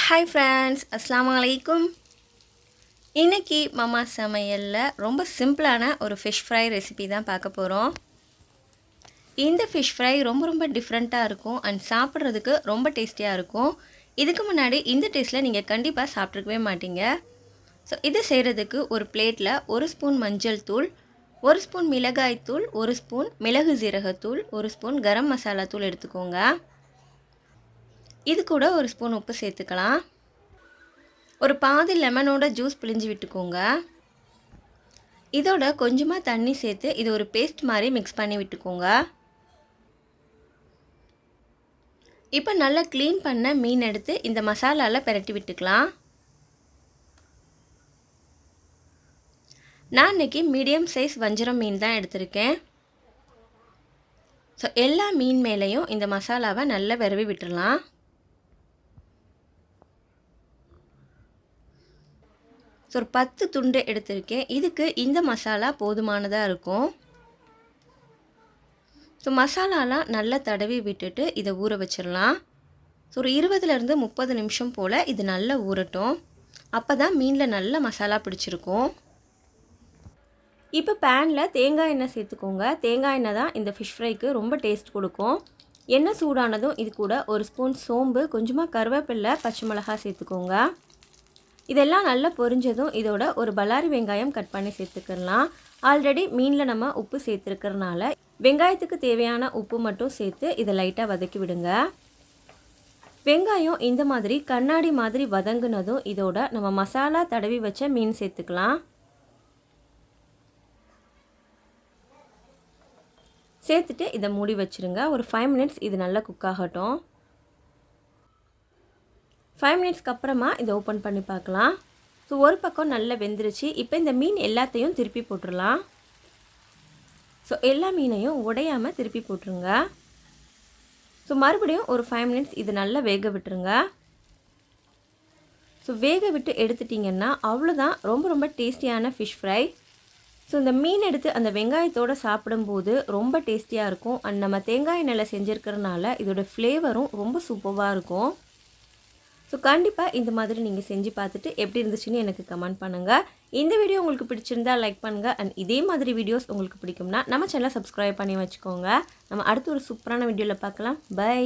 Hi friends, அஸ்ஸலாமு அலைக்கும். இன்றைக்கி மாமா சமையலில் ரொம்ப சிம்பிளான ஒரு ஃபிஷ் ஃப்ரை ரெசிபி தான் பார்க்க போகிறோம். இந்த ஃபிஷ் ஃப்ரை ரொம்ப டிஃப்ரெண்ட்டாக இருக்கும் அண்ட் சாப்பிட்றதுக்கு ரொம்ப டேஸ்டியாக இருக்கும். இதுக்கு முன்னாடி இந்த டேஸ்ட்டில் நீங்கள் கண்டிப்பாக சாப்பிட்ருக்கவே மாட்டீங்க. ஸோ இதை செய்கிறதுக்கு ஒரு பிளேட்டில் 1 ஸ்பூன் மஞ்சள் தூள், 1 ஸ்பூன் மிளகாய் தூள், 1 ஸ்பூன் மிளகு ஜீரகத்தூள், 1 ஸ்பூன் கரம் மசாலா தூள் எடுத்துக்கோங்க. இது கூட 1 ஸ்பூன் உப்பு சேர்த்துக்கலாம். ஒரு பாதி லெமனோட ஜூஸ் பிழிஞ்சு விட்டுக்கோங்க. இதோட கொஞ்சமாக தண்ணி சேர்த்து இது ஒரு பேஸ்ட் மாதிரி மிக்ஸ் பண்ணி விட்டுக்கோங்க. இப்போ நல்லா க்ளீன் பண்ண மீன் எடுத்து இந்த மசாலாவில் பிரட்டி விட்டுக்கலாம். நான் இன்றைக்கி மீடியம் சைஸ் வஞ்சிரம் மீன் தான் எடுத்திருக்கேன். ஸோ எல்லா மீன் மேலேயும் இந்த மசாலாவை நல்லா விரவி விட்டுடலாம். ஸோ ஒரு 10 துண்டு எடுத்திருக்கேன். இதுக்கு இந்த மசாலா போதுமானதாக இருக்கும். ஸோ மசாலாலாம் நல்லா தடவி விட்டுட்டு இதை ஊற வச்சிடலாம். ஸோ ஒரு 20லேருந்து 30 நிமிஷம் போல் இது நல்லா ஊறட்டும். அப்போ தான் மீனில் நல்ல மசாலா பிடிச்சிருக்கும். இப்போ பேனில் தேங்காய் எண்ணெய் சேர்த்துக்கோங்க. தேங்காய் எண்ணெய் தான் இந்த ஃபிஷ் ஃப்ரைக்கு ரொம்ப டேஸ்ட் கொடுக்கும். எண்ணெய் சூடானதும் இது கூட 1 ஸ்பூன் சோம்பு, கொஞ்சமாக கருவேப்பிலை, பச்சை மிளகாய் சேர்த்துக்கோங்க. இதெல்லாம் நல்லா பொரிஞ்சதும் இதோட ஒரு பல்லாரி வெங்காயம் கட் பண்ணி சேர்த்துக்கலாம். ஆல்ரெடி மீனில் நம்ம உப்பு சேர்த்துருக்கிறதுனால வெங்காயத்துக்கு தேவையான உப்பு மட்டும் சேர்த்து இதை லைட்டாக வதக்கி விடுங்க. வெங்காயம் இந்த மாதிரி கண்ணாடி மாதிரி வதங்கினதும் இதோட நம்ம மசாலா தடவி வச்ச மீன் சேர்த்துக்கலாம். சேர்த்துட்டு இதை மூடி வச்சுருங்க. ஒரு 5 மினிட்ஸ் இது நல்லா குக் ஆகட்டும். 5 மினிட்ஸ்க்கு அப்புறமா இதை ஓப்பன் பண்ணி பார்க்கலாம். ஸோ ஒரு பக்கம் நல்லா வெந்துருச்சு. இப்போ இந்த மீன் எல்லாத்தையும் திருப்பி போட்டுடலாம். ஸோ எல்லா மீனையும் உடையாமல் திருப்பி போட்டுருங்க. ஸோ மறுபடியும் ஒரு 5 மினிட்ஸ் இது நல்லா வேக விட்டுருங்க. ஸோ வேக விட்டு எடுத்துட்டிங்கன்னா அவ்வளோதான், ரொம்ப டேஸ்டியான ஃபிஷ் ஃப்ரை. ஸோ இந்த மீன் எடுத்து அந்த வெங்காயத்தோடு சாப்பிடும்போது ரொம்ப டேஸ்டியாக இருக்கும். அண்ட் நம்ம தேங்காய் எண்ணெயில் செஞ்சுருக்கிறதுனால இதோட ஃப்ளேவரும் ரொம்ப சூப்பராக இருக்கும். ஸோ கண்டிப்பாக இந்த மாதிரி நீங்கள் செஞ்சு பார்த்துட்டு எப்படி இருந்துச்சுன்னு எனக்கு கமெண்ட் பண்ணுங்கள். இந்த வீடியோ உங்களுக்கு பிடிச்சிருந்தா லைக் பண்ணுங்கள். அண்ட் இதே மாதிரி வீடியோஸ் உங்களுக்கு பிடிக்கும்னா நம்ம சேனலை சப்ஸ்கிரைப் பண்ணி வச்சுக்கோங்க. நம்ம அடுத்து ஒரு சூப்பரான வீடியோவில் பார்க்கலாம். பை.